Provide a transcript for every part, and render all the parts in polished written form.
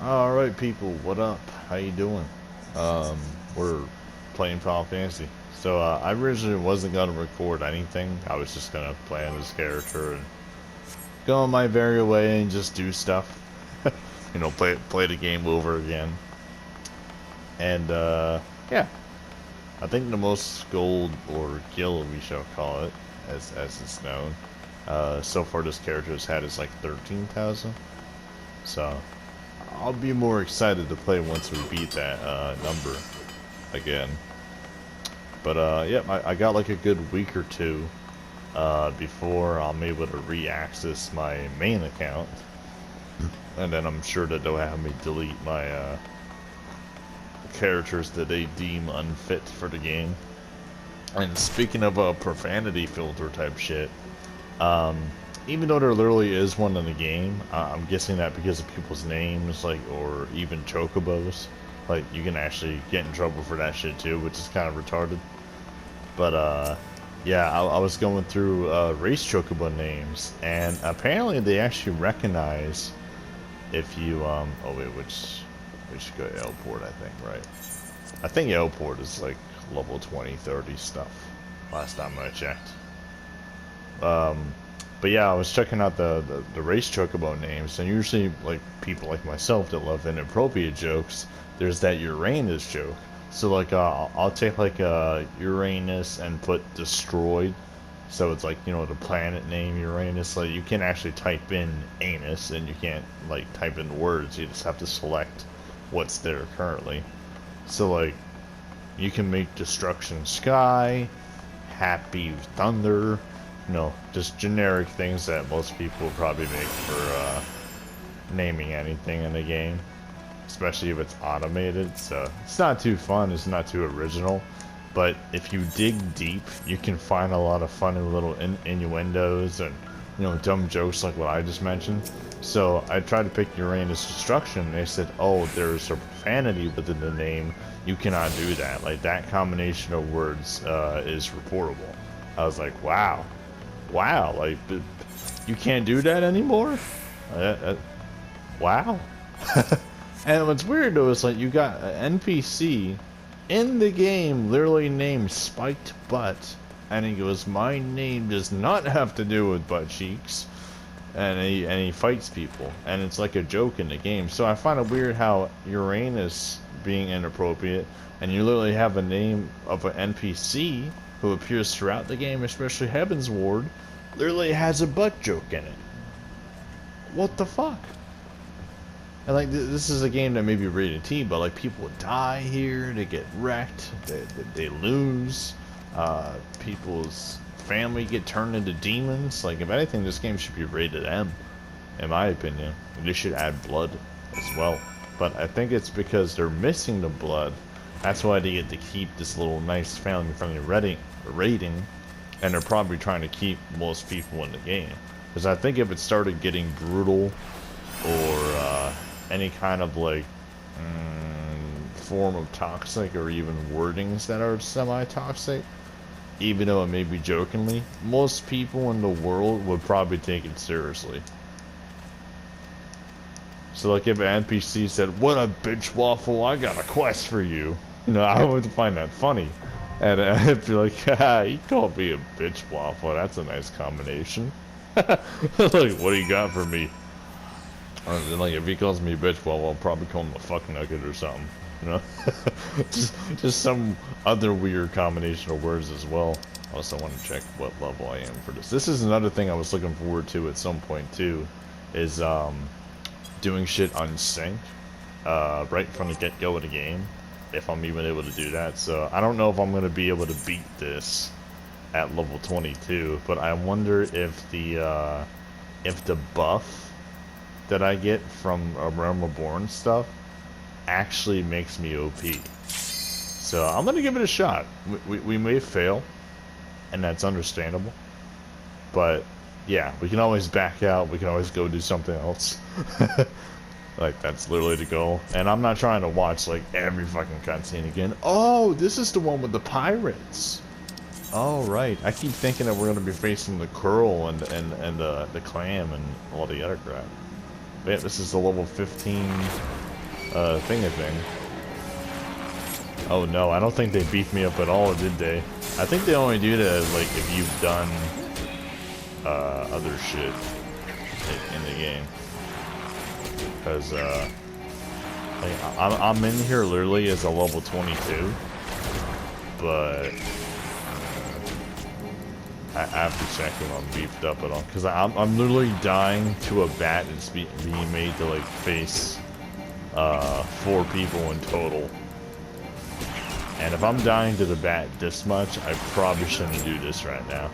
All right, people, what up? How you doing? We're playing Final Fantasy. I originally wasn't gonna record anything. I was just gonna play on this character and go on my merry way and just do stuff. Play the game over again. And yeah, I think the most gold or gil we shall call it, as it's known. So far this character has had is like 13,000. So I'll be more excited to play once we beat that number again. But yeah, I got like a good week or two before I'm able to re-access my main account, and then I'm sure that they'll have me delete my characters that they deem unfit for the game. And speaking of profanity filter type shit, even though there literally is one in the game, I'm guessing that because of people's names, like, or even chocobos, like, you can actually get in trouble for that shit too, which is kind of retarded. But, yeah, I was going through race chocobo names, and apparently they actually recognize if you, oh wait, we should go to L-Port, I think, right? I think L-Port is, like, level 20, 30 stuff, last time I checked. But yeah, I was checking out the race chocobo names, and usually, like, people like myself that love inappropriate jokes, there's that Uranus joke. So, like, I'll take, like, Uranus and put destroyed, so it's like, the planet name Uranus. Like, you can actually type in anus, and you can't, like, type in words, you just have to select what's there currently. So, like, you can make destruction sky, happy thunder, just generic things that most people would probably make for naming anything in the game, especially if it's automated. So it's not too fun, it's not too original, but if you dig deep, you can find a lot of funny little innuendos and dumb jokes like what I just mentioned. So I tried to pick Uranus Destruction, and they said, oh, there's a profanity within the name, you cannot do that. Like, that combination of words is reportable. I was like, wow, like, you can't do that anymore? Wow. And what's weird though is, like, you got an NPC in the game literally named Spiked Butt, and he goes, my name does not have to do with butt cheeks, and he fights people, and it's like a joke in the game. So I find it weird how Uranus being inappropriate, and you literally have a name of an NPC who appears throughout the game, especially Heaven's Ward, literally has a butt joke in it. What the fuck? And, like, this is a game that may be rated T, but, like, people die here, they get wrecked, they lose, people's family get turned into demons. Like, if anything, this game should be rated M, in my opinion. And they should add blood as well. But I think it's because they're missing the blood. That's why they get to keep this little nice family-friendly rating, and they're probably trying to keep most people in the game. Because I think if it started getting brutal, or any kind of, like, form of toxic, or even wordings that are semi-toxic, even though it may be jokingly, most people in the world would probably take it seriously. So, like, if an NPC said, what a bitch waffle, I got a quest for you, I would find that funny. And I'd be like, ah, he called me a bitch waffle, that's a nice combination. Like, what do you got for me? And, like, if he calls me a bitch waffle, I'll probably call him a fuck nugget or something, just some other weird combination of words as well. Also want to check what level I am for this. This is another thing I was looking forward to at some point too, is doing shit unsync right from the get-go of the game, if I'm even able to do that. So I don't know if I'm going to be able to beat this at level 22, but I wonder if the buff that I get from Realm Reborn stuff actually makes me OP. So I'm gonna give it a shot. We may fail, and that's understandable, but yeah, we can always back out, we can always go do something else. Like, that's literally the goal. And I'm not trying to watch, like, every fucking cutscene again. Oh, this is the one with the pirates. Oh, right. I keep thinking that we're gonna be facing the Curl and the Clam and all the other crap. Yeah, this is the level 15 thing. Oh no, I don't think they beefed me up at all, did they? I think they only do that like if you've done other shit in the game. Because like I'm in here literally as a level 22, but I have to check if I'm beefed up at all. Because I'm literally dying to a bat that's being made to like face 4 people in total. And if I'm dying to the bat this much, I probably shouldn't do this right now.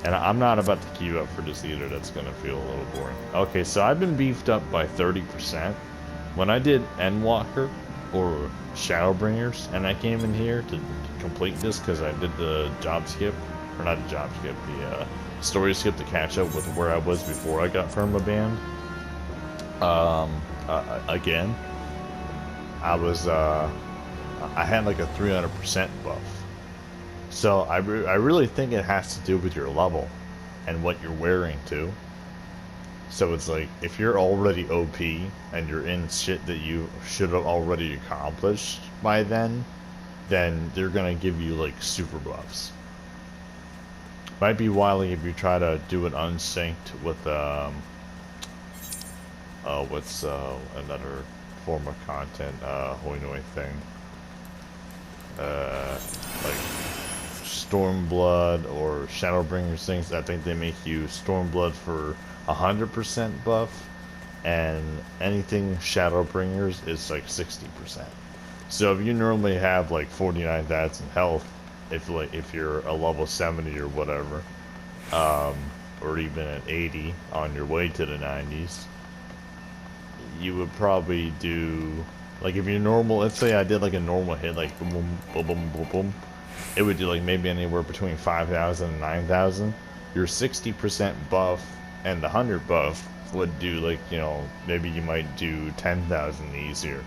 And I'm not about to queue up for this either. That's going to feel a little boring. Okay, so I've been beefed up by 30%. When I did Endwalker or Shadowbringers, and I came in here to complete this because I did the job skip, or not the job skip, the story skip to catch up with where I was before I got permabanned. Again, I had like a 300% buff. So I really think it has to do with your level and what you're wearing too. So it's like, if you're already OP and you're in shit that you should have already accomplished by then they're gonna give you like super buffs. Might be wily if you try to do it unsynced with what's another form of content, Hoinoi thing. Like Stormblood or Shadowbringers things. I think they make you Stormblood for 100% buff, and anything Shadowbringers is like 60%. So if you normally have like 49,000 health, if you're a level 70 or whatever, or even an 80 on your way to the 90s, you would probably do, like, if you're normal, let's say I did like a normal hit, like boom, boom, boom, boom, boom, boom, it would do like maybe anywhere between 5,000 and 9,000. Your 60% buff and the 100 buff would do like, you know, maybe you might do 10,000 easier,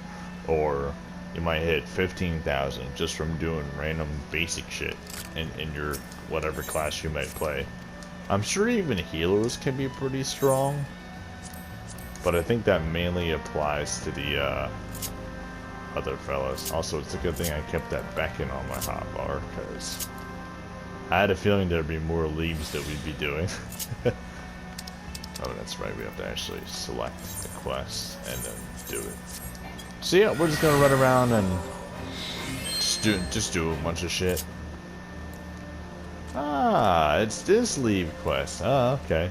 or you might hit 15,000 just from doing random basic shit in your whatever class you might play. I'm sure even healers can be pretty strong, but I think that mainly applies to the other fellas. Also, it's a good thing I kept that Beacon on my hotbar, because I had a feeling there'd be more leaves that we'd be doing. Oh, that's right, we have to actually select the quest and then do it. So yeah, we're just gonna run around and just do a bunch of shit. Ah, it's this leave quest. Oh, okay.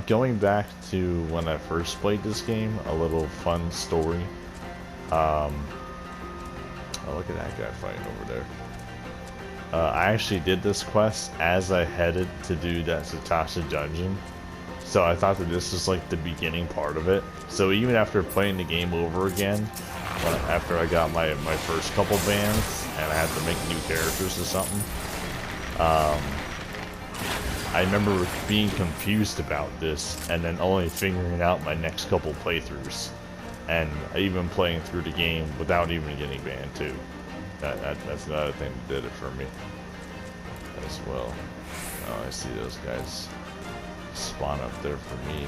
Going back to when I first played this game, a little fun story. Oh, look at that guy fighting over there. I actually did this quest as I headed to do that Zatasha dungeon. So I thought that this was like the beginning part of it. So even after playing the game over again, after I got my first couple bans and I had to make new characters or something, I remember being confused about this and then only figuring out my next couple playthroughs, and even playing through the game without even getting banned too. That's another thing that did it for me as well. Oh, I see those guys spawn up there for me.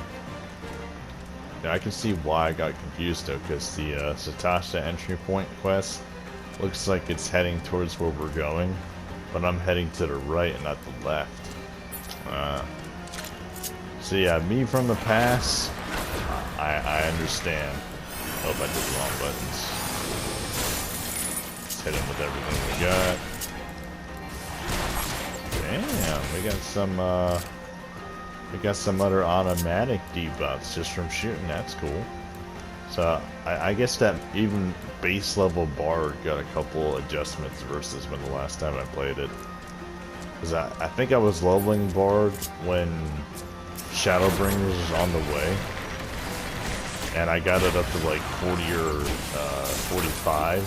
Now I can see why I got confused though, because the Zatasha entry point quest looks like it's heading towards where we're going, but I'm heading to the right and not the left. So yeah, me from the past, I understand. Oh, I did the wrong buttons. Let's hit him with everything we got. Damn, we got some other automatic debuffs just from shooting. That's cool. So I guess that even base level Bard got a couple adjustments versus when the last time I played it. Because I think I was leveling Bard when Shadowbringers was on the way, and I got it up to like 40 or 45,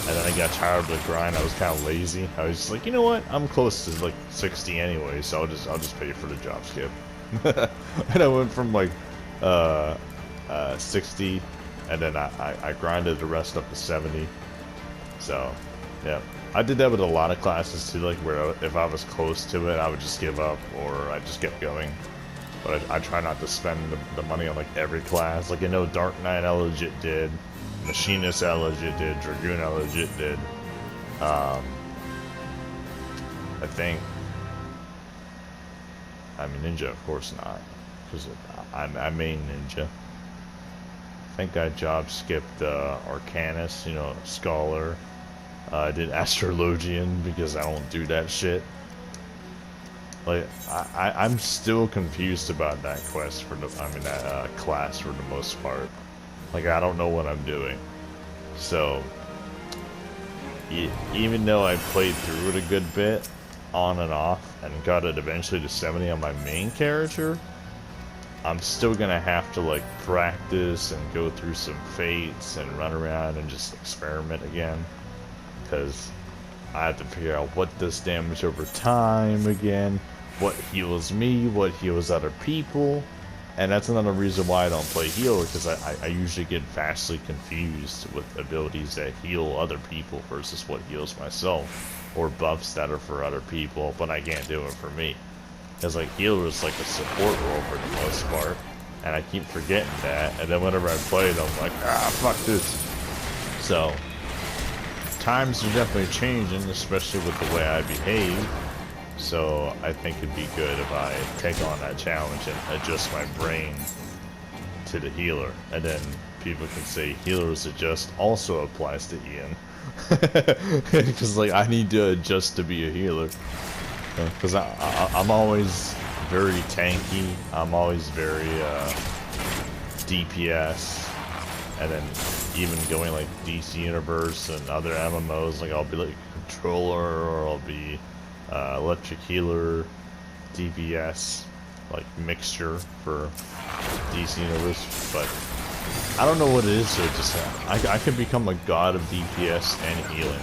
and then I got tired of the grind. I was kind of lazy. I was just like, you know what? I'm close to like 60 anyway, so I'll just pay for the job skip. And I went from like 60, and then I grinded the rest up to 70. So yeah, I did that with a lot of classes too, like where if I was close to it, I would just give up, or I just kept going. But I try not to spend the money on like every class. Like I know Dark Knight I legit did. Machinist I legit did, Dragoon I legit did. I think. I mean, Ninja, of course not, because I main Ninja. I think I job skipped Arcanist, you know, Scholar. I did Astrologian because I don't do that shit. Like, I'm still confused about that quest for the, I mean, that class for the most part. Like, I don't know what I'm doing. So, even though I played through it a good bit, on and off, and got it eventually to 70 on my main character, I'm still gonna have to, like, practice and go through some fates and run around and just experiment again. Because I have to figure out what does damage over time again, what heals me, what heals other people. And that's another reason why I don't play healer, because I usually get vastly confused with abilities that heal other people versus what heals myself, or buffs that are for other people, but I can't do it for me. Because like healer is like a support role for the most part, and I keep forgetting that, and then whenever I play it, I'm like, ah, fuck this. So, times are definitely changing, especially with the way I behave. So I think it'd be good if I take on that challenge and adjust my brain to the healer. And then people can say healers adjust also applies to Ian. Because like I need to adjust to be a healer. Because I'm always very tanky. I'm always very DPS. And then even going like DC Universe and other MMOs, like I'll be like a controller, or I'll be electric healer, DPS, like mixture for DC Universe, but I don't know what it is, so it just I can become a god of DPS and healing.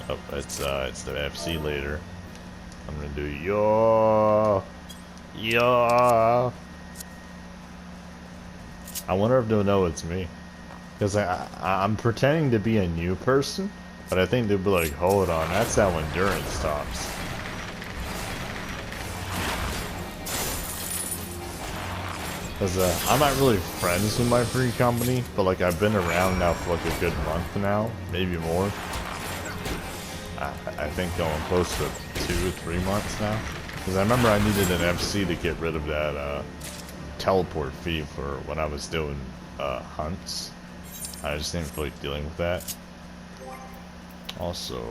Oh, it's the FC later. I'm gonna do yeah. I wonder if they'll know it's me, because I'm pretending to be a new person. But I think they'll be like, hold on, that's how endurance talks. Because I'm not really friends with my free company, but like I've been around now for like a good month now, maybe more. I think going close to 2 or 3 months now. Because I remember I needed an FC to get rid of that teleport fee for when I was doing hunts. I just didn't feel like dealing with that. Also,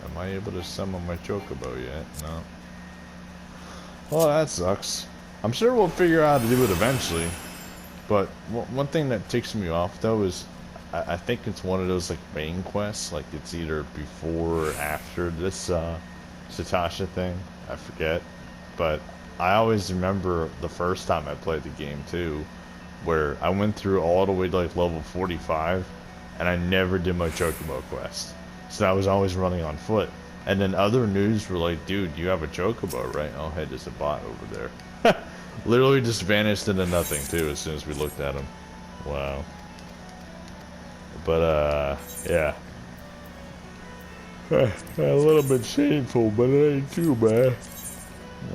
am I able to summon my chocobo yet? No. Well, that sucks. I'm sure we'll figure out how to do it eventually. But one thing that ticks me off, though, is I think it's one of those, like, main quests. Like, it's either before or after this, Satasha thing. I forget. But I always remember the first time I played the game, too, where I went through all the way to, like, level 45, and I never did my chocobo quest. So I was always running on foot. And then other news were like, dude, you have a chocobo, right? Oh, hey, there's a bot over there. Literally just vanished into nothing, too, as soon as we looked at him. Wow. But, yeah. A little bit shameful, but it ain't too bad.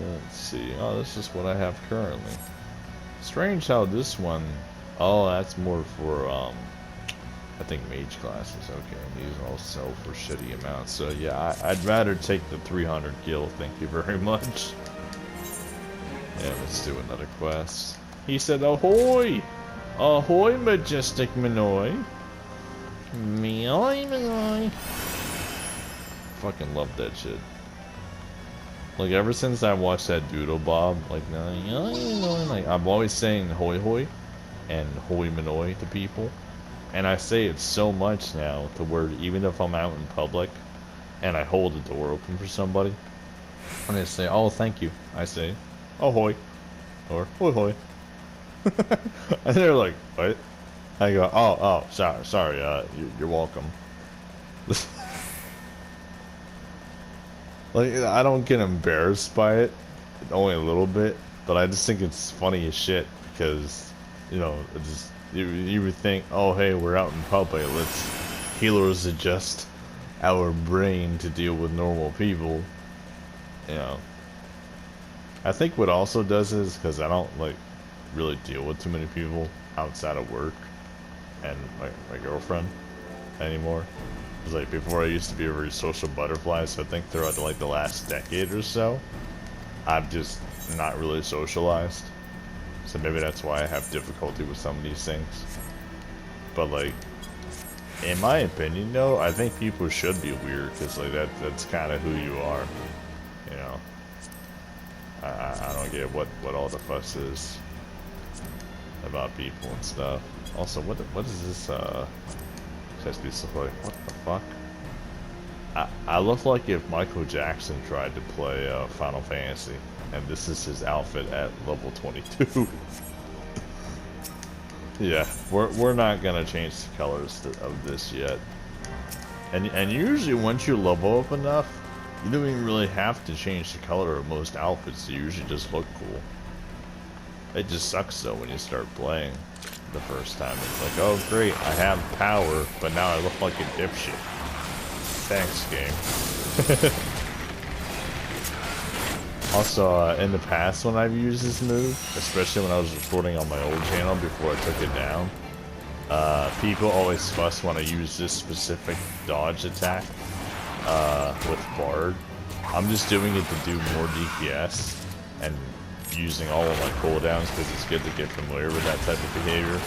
Let's see. Oh, this is what I have currently. Strange how this one... Oh, that's more for, I think mage classes. Okay, and these all sell for shitty amounts. So yeah, I'd rather take the 300 gil. Thank you very much. Yeah, let's do another quest. He said, "Ahoy, ahoy, majestic Minoy, Minoy." Fucking love that shit. Like ever since I watched that Doodle Bob, like I'm always saying "hoy hoy" and "hoy Minoy" to people. And I say it so much now to where even if I'm out in public and I hold the door open for somebody and they say, "Oh, thank you," I say, "Ahoy," or "Hoy hoy." And they're like, "What?" I go, "Oh, sorry, you're welcome." Like, I don't get embarrassed by it, only a little bit, but I just think it's funny as shit because, you know, it just... You would think, oh hey, we're out in public, let's healers adjust our brain to deal with normal people. You know. I think what also does is, because I don't like really deal with too many people outside of work and my girlfriend anymore. Because like before I used to be a very social butterfly, so I think throughout like the last decade or so, I've just not really socialized. So maybe that's why I have difficulty with some of these things. But like, in my opinion though, I think people should be weird because like that's kind of who you are, you know. I don't get what all the fuss is about people and stuff. Also, what is this just be stuff like, what the fuck? I look like if Michael Jackson tried to play Final Fantasy, and this is his outfit at level 22. Yeah, we're not gonna change the colors of this yet. And usually once you level up enough, you don't even really have to change the color of most outfits. They usually just look cool. It just sucks though when you start playing the first time. It's like, oh great, I have power, but now I look like a dipshit. Thanks, game. Also, in the past when I've used this move, especially when I was recording on my old channel before I took it down, people always fuss when I use this specific dodge attack with Bard. I'm just doing it to do more DPS and using all of my cooldowns because it's good to get familiar with that type of behavior.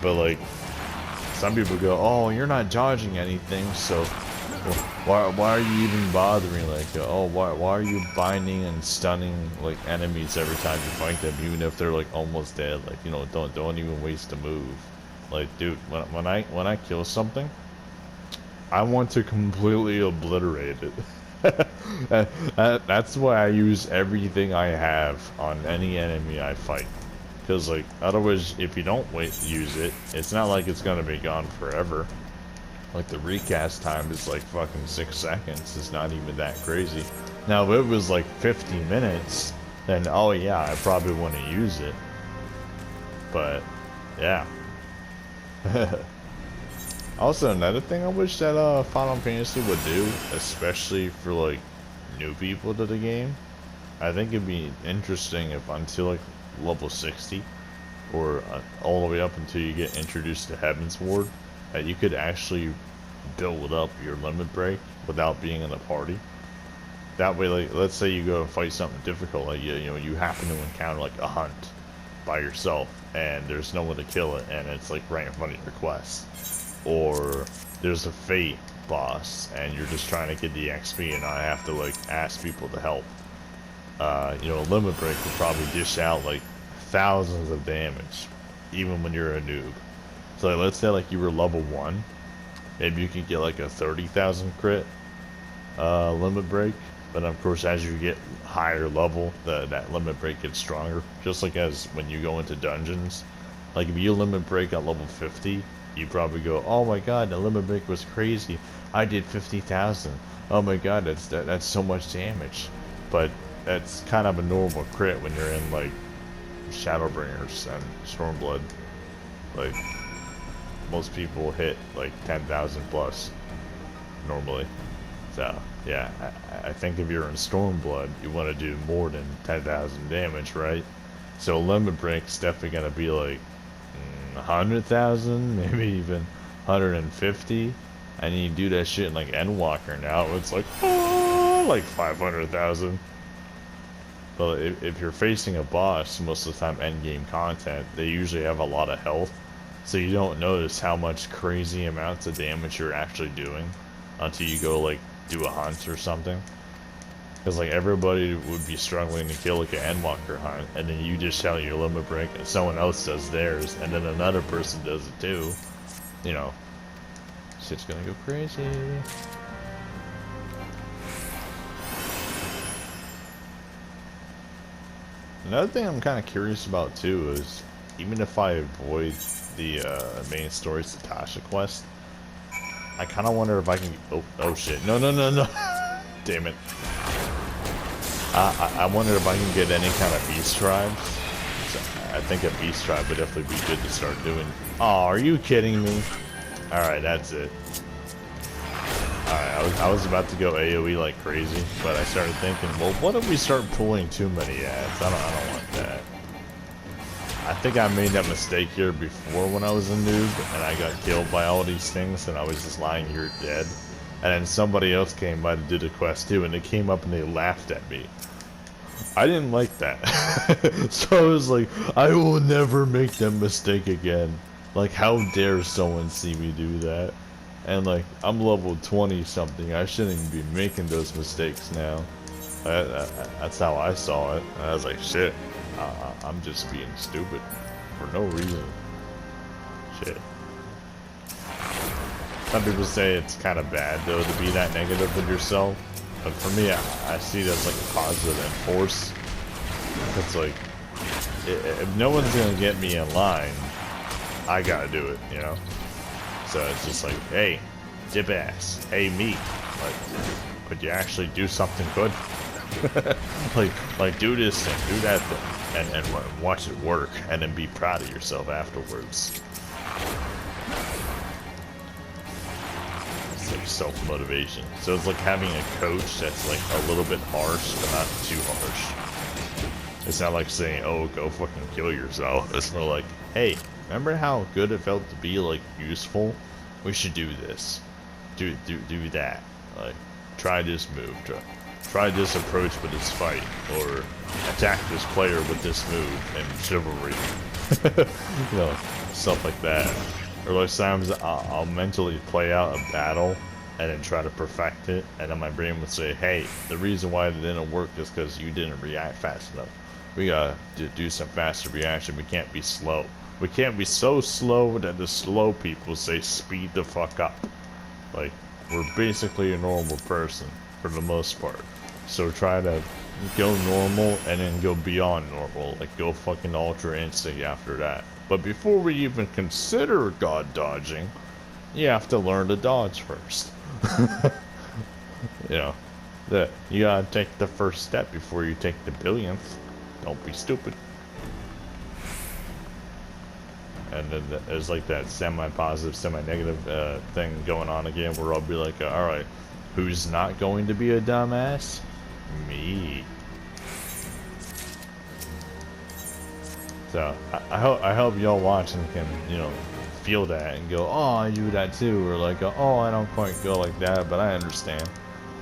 But like, some people go, oh, you're not dodging anything, so why are you even bothering? Like, oh, why are you binding and stunning like enemies every time you fight them, even if they're like almost dead? Like, you know, don't even waste a move. Like, dude, when I kill something, I want to completely obliterate it. That's why I use everything I have on any enemy I fight. Because, like, otherwise, if you don't use it, it's not like it's gonna be gone forever. Like, the recast time is like fucking 6 seconds. It's not even that crazy. Now, if it was like 50 minutes, then, oh yeah, I probably want to use it. But, yeah. Also, another thing I wish that Final Fantasy would do, especially for like new people to the game, I think it'd be interesting if until like level 60, or all the way up until you get introduced to Heaven's Ward, that you could actually build up your limit break without being in a party. That way, like, let's say you go and fight something difficult, like you know, you happen to encounter like a hunt by yourself, and there's no one to kill it, and it's like right in front of your quest. Or there's a Fate boss, and you're just trying to get the XP, and I have to like ask people to help. You know, a limit break will probably dish out like thousands of damage, even when you're a noob. So like, let's say like you were level 1, maybe you can get like a 30,000 crit limit break. But of course, as you get higher level, that limit break gets stronger. Just like as when you go into dungeons, like if you limit break at level 50, you probably go, oh my god, the limit break was crazy. I did 50,000. Oh my god, that's so much damage. But that's kind of a normal crit when you're in like Shadowbringers and Stormblood. Like, most people hit like 10,000 plus normally. So yeah, I think if you're in Stormblood, you want to do more than 10,000 damage, right? So limit break's definitely gonna be like 100,000, maybe even 150, and you do that shit in like Endwalker now, it's like, oh, like 500,000. But if you're facing a boss, most of the time endgame content, they usually have a lot of health, so you don't notice how much crazy amounts of damage you're actually doing until you go like do a hunt or something. Because like everybody would be struggling to kill like an Endwalker hunt, and then you just shout your limit break and someone else does theirs, and then another person does it too. You know, shit's gonna go crazy. Another thing I'm kind of curious about too is, even if I avoid the main story Satasha quest, I kind of wonder if I can. Oh shit! No! Damn it! I wonder if I can get any kind of beast tribes. So I think a beast tribe would definitely be good to start doing. Oh, are you kidding me? All right, that's it. All right, I was about to go AOE like crazy, but I started thinking, well, what if we start pulling too many ads? I don't want that. I think I made that mistake here before when I was a noob, and I got killed by all these things, and I was just lying here dead. And then somebody else came by to do the quest too, and they came up and they laughed at me. I didn't like that. So I was like, I will never make that mistake again. Like, how dare someone see me do that? And like, I'm level 20 something, I shouldn't even be making those mistakes now. That's how I saw it. And I was like, shit, I'm just being stupid for no reason. Shit. Some people say it's kind of bad though to be that negative with yourself. But for me, I see it as like a positive force. It's like, if no one's gonna get me in line, I gotta do it, you know? So it's just like, hey, dip ass, hey me, like, could you actually do something good? like do this thing, do that thing, and watch it work, and then be proud of yourself afterwards. It's like self-motivation. So it's like having a coach that's like a little bit harsh, but not too harsh. It's not like saying, oh, go fucking kill yourself. It's more like, hey, remember how good it felt to be like useful? We should do this. Do that. Like, try this move. Try this approach with this fight, or attack this player with this move and chivalry. You know, stuff like that. Or like sometimes I'll mentally play out a battle and then try to perfect it, and then my brain would say, hey, the reason why it didn't work is because you didn't react fast enough. We gotta do some faster reaction. We can't be slow. We can't be so slow that the slow people say speed the fuck up. Like, we're basically a normal person for the most part. So try to go normal and then go beyond normal. Like, go fucking ultra instinct after that. But before we even consider god dodging, you have to learn to dodge first. You know, you gotta take the first step before you take the billionth. Don't be stupid. And then there's like that semi-positive, semi-negative thing going on again, where I'll be like, alright, who's not going to be a dumbass? Me. So, I hope y'all watching can, you know, feel that and go, oh, I do that too, or like, oh, I don't quite go like that, but I understand.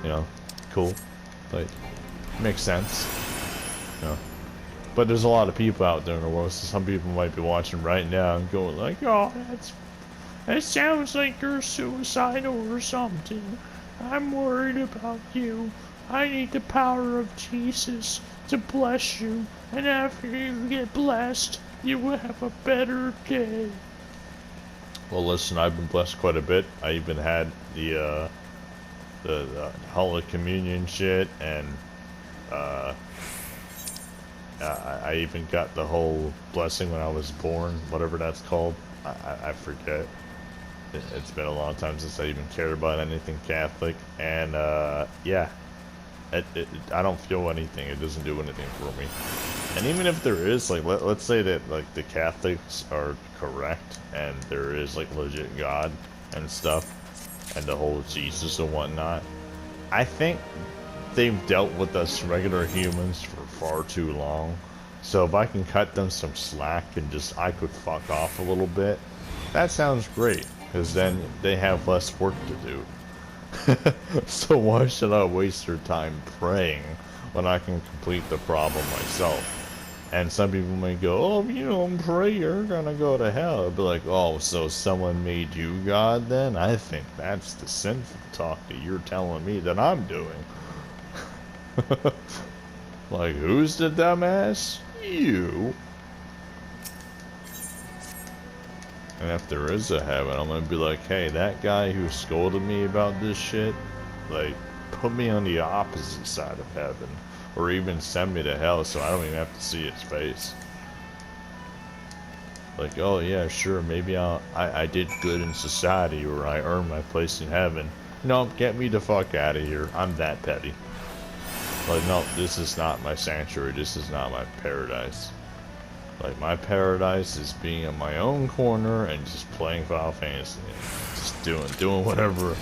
You know, cool. Like, makes sense. You know. But there's a lot of people out there in the world, so some people might be watching right now and going like, oh, that sounds like you're suicidal or something. I'm worried about you. I need the power of Jesus to bless you, and after you get blessed, you will have a better day. Well, listen, I've been blessed quite a bit. I even had the Holy Communion shit, and I even got the whole blessing when I was born, whatever that's called. I forget. It's been a long time since I even cared about anything Catholic, and yeah, I don't feel anything. It doesn't do anything for me. And even if there is, like, let's say that like the Catholics are correct, and there is like legit God and stuff, and the whole Jesus and whatnot, I think they've dealt with us regular humans for far too long. So if I can cut them some slack and just I could fuck off a little bit, that sounds great, because then they have less work to do. So why should I waste their time praying when I can complete the problem myself? And some people may go, oh, if you don't pray, you're gonna go to hell. I'd be like, oh, so someone made you God then? I think that's the sinful talk that you're telling me that I'm doing. Like, who's the dumbass? You. And if there is a heaven, I'm gonna be like, hey, that guy who scolded me about this shit, like, put me on the opposite side of heaven. Or even send me to hell so I don't even have to see his face. Like, oh yeah, sure, maybe I did good in society, or I earned my place in heaven. No, get me the fuck out of here. I'm that petty. Like, no, this is not my sanctuary. This is not my paradise. Like, my paradise is being in my own corner and just playing Final Fantasy. Just doing whatever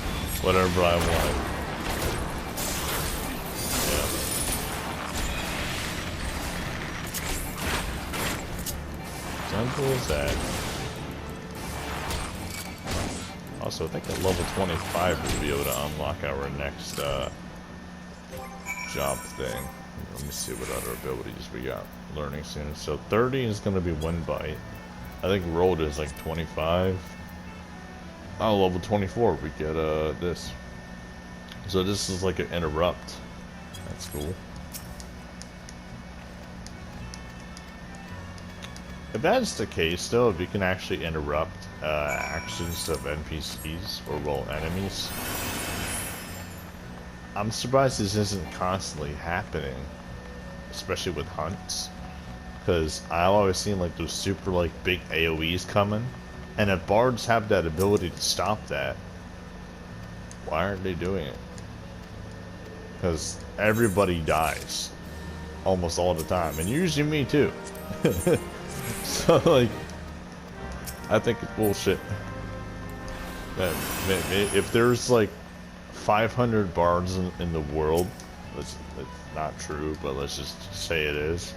I want. Yeah. was that? Also, I think at level 25 we'll be able to unlock our next job thing. Let me see what other abilities we got learning soon. So 30 is going to be Wind Bite. I think rolled is like 25. Oh, level 24 we get this. So this is like an interrupt. That's cool. If that's the case, though, if you can actually interrupt actions of NPCs or, well, enemies, I'm surprised this isn't constantly happening, especially with hunts, because I always seen like those super like big AoEs coming, and if bards have that ability to stop that, why aren't they doing it? Because everybody dies almost all the time, and usually me too. So, like, I think it's bullshit. Man, if there's, like, 500 bards in the world, it's not true, but let's just say it is,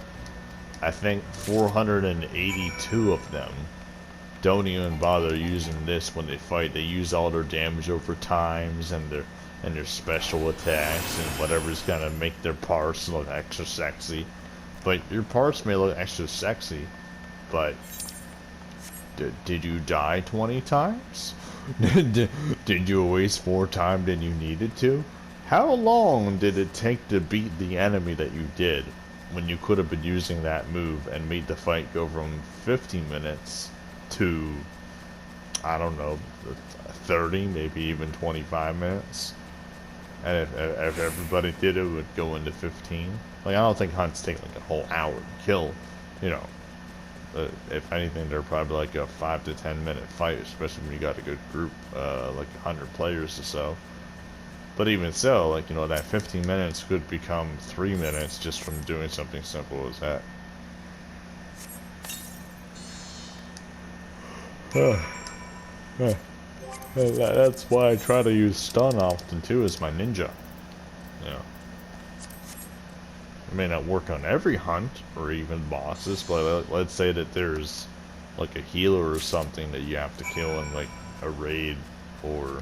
I think 482 of them don't even bother using this when they fight. They use all their damage over times and their special attacks and whatever's gonna make their parts look extra sexy. But your parts may look extra sexy, but did you die 20 times? Did you waste more time than you needed to? How long did it take to beat the enemy that you did when you could have been using that move and made the fight go from 50 minutes to, I don't know, 30, maybe even 25 minutes? And if everybody did it, it would go into 15. Like, I don't think hunts take like a whole hour to kill, you know. If anything, they're probably like a 5 to 10 minute fight, especially when you got a good group, like 100 players or so. But even so, like, you know, that 15 minutes could become 3 minutes just from doing something simple as that. That's why I try to use stun often too as my ninja. You know. It may not work on every hunt or even bosses, but let's say that there's like a healer or something that you have to kill in like a raid or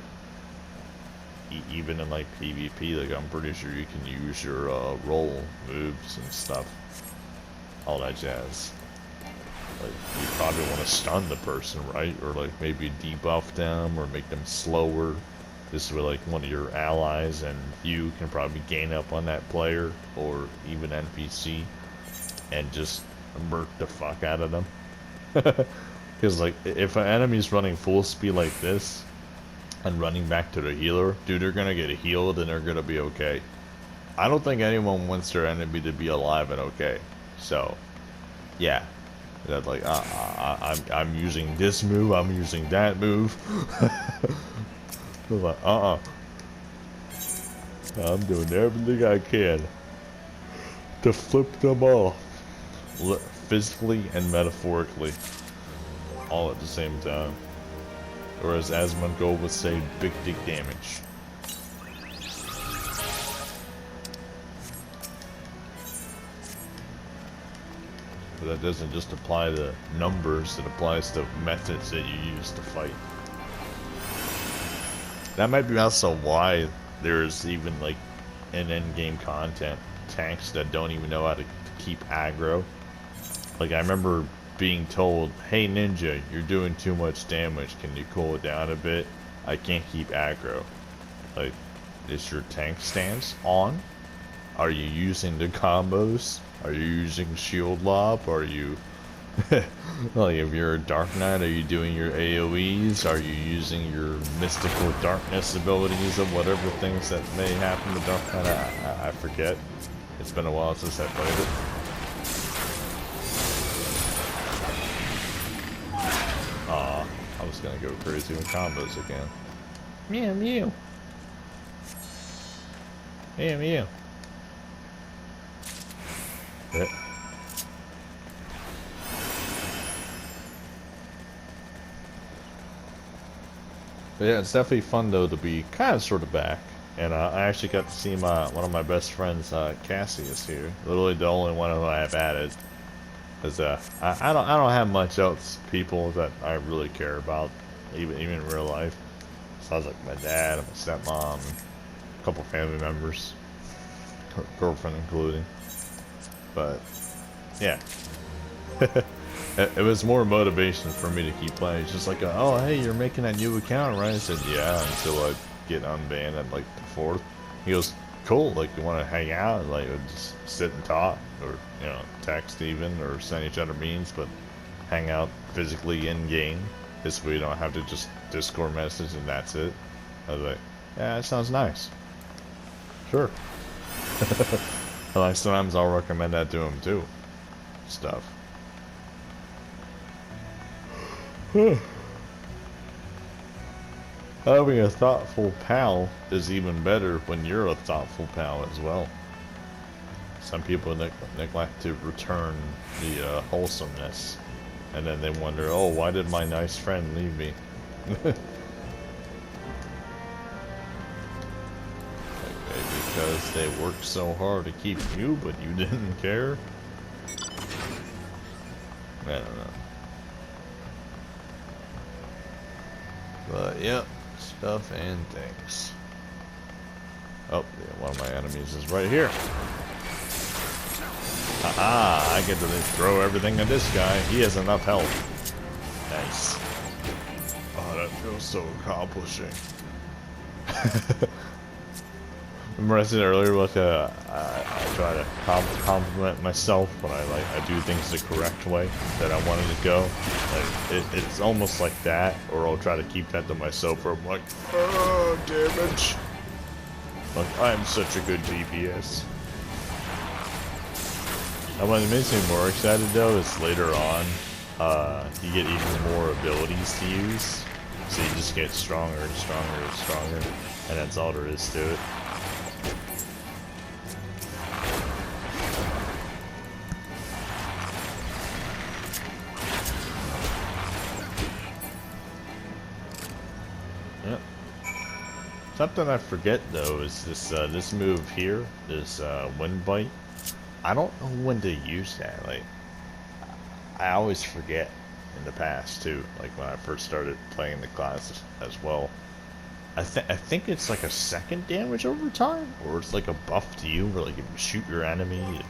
even in like PvP. Like, I'm pretty sure you can use your roll moves and stuff, all that jazz. Like, you probably want to stun the person, right? Or like maybe debuff them or make them slower. This way, like, one of your allies and you can probably gain up on that player or even NPC and just murk the fuck out of them. Because, like, if an enemy's running full speed like this and running back to the healer, dude, they're gonna get healed and they're gonna be okay. I don't think anyone wants their enemy to be alive and okay. So, yeah. That, like, I'm using this move, I'm using that move. Like, I'm doing everything I can to flip them off, physically and metaphorically, all at the same time. Or as Asmongold would say, big dick damage. But that doesn't just apply to numbers, it applies to methods that you use to fight. That might be also why there's even like in endgame content tanks that don't even know how to keep aggro. Like, I remember being told, hey ninja, you're doing too much damage, can you cool it down a bit? I can't keep aggro. Like, is your tank stance on? Are you using the combos? Are you using shield lob? Are you like, if you're a Dark Knight, are you doing your AoEs? Are you using your mystical darkness abilities of whatever things that may happen to Dark Knight? I forget. It's been a while since I played it. Aw, I was gonna go crazy with combos again. Meow meow. Meow meow. Yeah. But yeah, it's definitely fun though to be kind of sort of back, and I actually got to see one of my best friends, Cassie, is here. Literally the only one who I have added. Cause I don't have much else people that I really care about, even in real life. So I was like my dad and my stepmom, and a couple family members, girlfriend including. But yeah, it was more motivation for me to keep playing. It's just like, oh hey, you're making that new account, right? I said yeah, until I get unbanned at like the 4th. He goes, cool, like you want to hang out, like just sit and talk, or text even, or send each other memes, but hang out physically in game. This way you don't have to just Discord message and that's it. I was like, yeah, that sounds nice. Sure. Like sometimes I'll recommend that to him too. Stuff. Having a thoughtful pal is even better when you're a thoughtful pal as well. Some people neglect to return the wholesomeness, and then they wonder, oh, why did my nice friend leave me? Because they worked so hard to keep you, but you didn't care? I don't know. But, yep. Stuff and things. Oh, yeah, one of my enemies is right here. I get to throw everything at this guy. He has enough health. Nice. Oh, that feels so accomplishing. Remember I said earlier, like, I try to compliment myself when I do things the correct way that I wanted to go. Like, it's almost like that, or I'll try to keep that to myself where I'm like, oh, damage. Like, I'm such a good DPS. And what makes me more excited though is later on, you get even more abilities to use. So you just get stronger and stronger and stronger, and that's all there is to it. Yep. Something I forget though is this move here, this wind bite. I don't know when to use that. Like, I always forget in the past too. Like when I first started playing the class as well. I think it's like a second damage over time, or it's like a buff to you, where like if you shoot your enemy,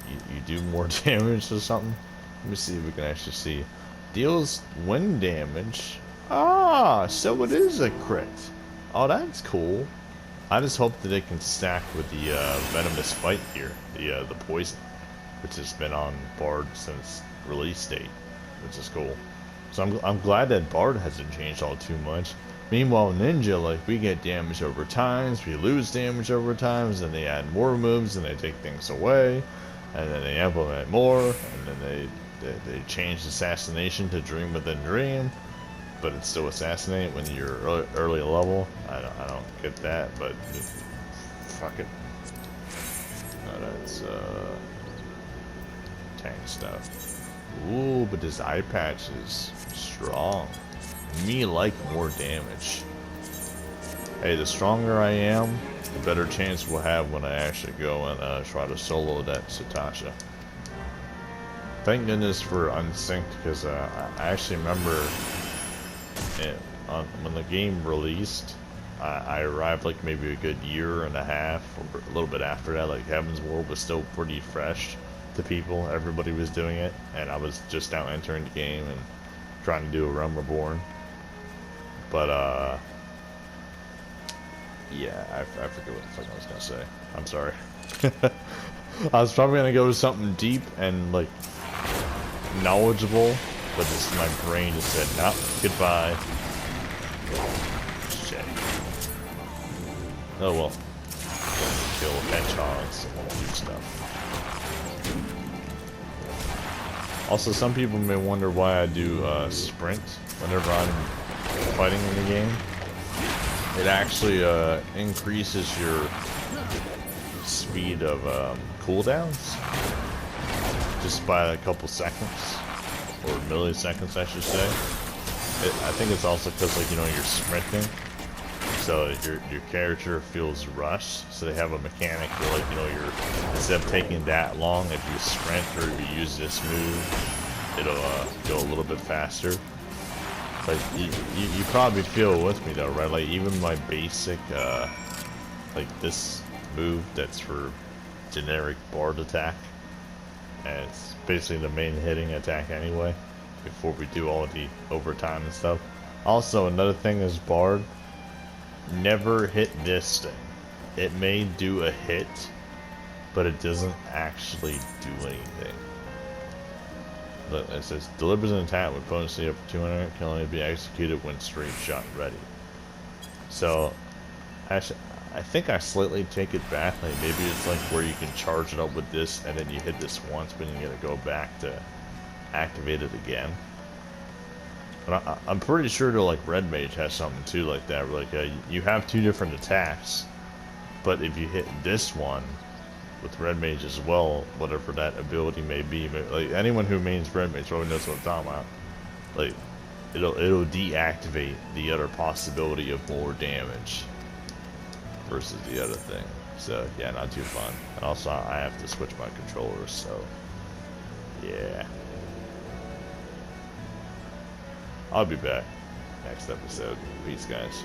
you do more damage or something. Let me see if we can actually see. Deals wind damage. Ah, so it is a crit. Oh, that's cool. I just hope that it can stack with the venomous fight here, the poison, which has been on Bard since release date, which is cool. So I'm glad that Bard hasn't changed all too much. Meanwhile, Ninja, like, we get damage over times, we lose damage over times, and they add more moves and they take things away, and then they implement more, and then they change assassination to dream within dream. But it's still assassinate when you're early level. I don't get that, but fuck it. No, that's tank stuff. Ooh, but this eye patch is strong. Me like more damage. Hey, the stronger I am, the better chance we'll have when I actually go and try to solo that Satasha. Thank goodness for Unsynced, because I actually remember when the game released, I arrived like maybe a good year and a half, or a little bit after that. Like Heaven's World was still pretty fresh to people. Everybody was doing it, and I was just now entering the game and trying to do a Realm Reborn. But yeah, I forget what the fuck I was gonna say. I'm sorry. I was probably gonna go with something deep and like knowledgeable, but just my brain just said, "Nah, goodbye." Shit. Oh well. Kill hedgehogs and all that stuff. Also, some people may wonder why I do sprint whenever I'm fighting in the game. It actually increases your speed of cooldowns just by a couple seconds, or milliseconds I should say. I think it's also because, like, you know, you're sprinting, so your character feels rushed. So they have a mechanic where, like, you know, you're, instead of taking that long, if you sprint or if you use this move, it'll go a little bit faster. Like you probably feel with me though, right? Like even my basic like this move that's for generic bard attack, and it's basically the main hitting attack anyway, before we do all the overtime and stuff. Also, another thing is bard, never hit this thing. It may do a hit, but it doesn't actually do anything. Look, it says delivers an attack with potency up to 200, can only be executed when straight shot ready. So, actually, I think I slightly take it back. Like maybe it's like where you can charge it up with this, and then you hit this once, but you gotta go back to activate it again. But I'm pretty sure that like Red Mage has something too like that. Where, like you have two different attacks, but if you hit this one with Red Mage as well, whatever that ability may be, like anyone who mains Red Mage probably knows what I'm talking about. Like it'll deactivate the other possibility of more damage versus the other thing. So yeah, not too fun. And also I have to switch my controllers, so yeah. I'll be back next episode. Peace, guys.